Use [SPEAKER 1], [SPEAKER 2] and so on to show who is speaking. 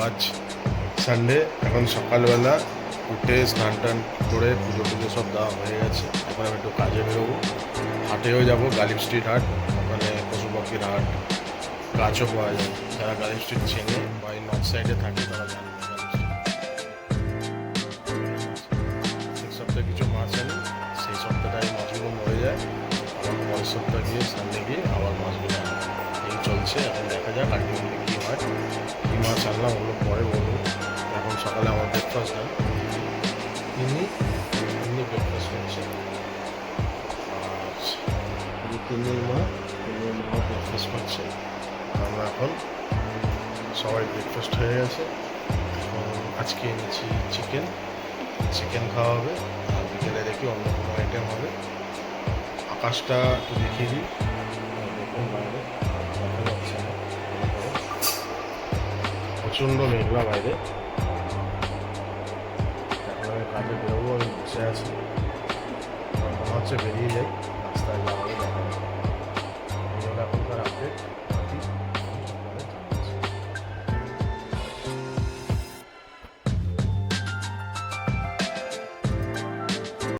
[SPEAKER 1] আজ সানডে। এখন সকালবেলা উঠে স্নান টান করে পুজো টুজো সব দেওয়া হয়ে গেছে। এখন আমি একটু কাজে বেরোবো, হাটেও যাব, গালিব স্ট্রিট হাট, ওখানে পশু পাখির হাট, গাছও পাওয়া যায়। যারা গালিব স্ট্রিট চেনে বা এই নর্থ সাইডে থাকে তারা জানবে গালিব স্ট্রিট। এক সপ্তাহে কিছু মাছ আনি, সেই সপ্তাহটাই মাছগুলো মরে যায়, আবার পরের সপ্তাহ গিয়ে সানডে গিয়ে আবার মাছগুলো আনা। এই চলছে, এখন দেখা যাক আলটিমেটলি কী হয়। কী মাছ আনলাম ওগুলো পরে বলবো। এখন সকালে আমার ব্রেকফাস্ট দেন, তিনি তিনি ব্রেকফাস্ট করছে। আর তিনির মাও ব্রেকফাস্ট করছে। আমরা এখন সবাই ব্রেকফাস্ট হয়ে গেছে। এখন আজকে এনেছি চিকেন খাওয়া হবে, আর বিকেলে দেখি অন্য কোনো আইটেম হবে। আকাশটা একটু দেখিয়ে দিই, দেখুন বাইরে দেখা যাচ্ছে না, প্রচণ্ড মেঘলা বাইরে। এখন আমি কাজে বেরোবো, আমি বসে আছি, মনে হচ্ছে বেরিয়ে যাই, রাস্তায় যাওয়া হবে দেখা যাবে। এই হলো এখনকার আপডেট।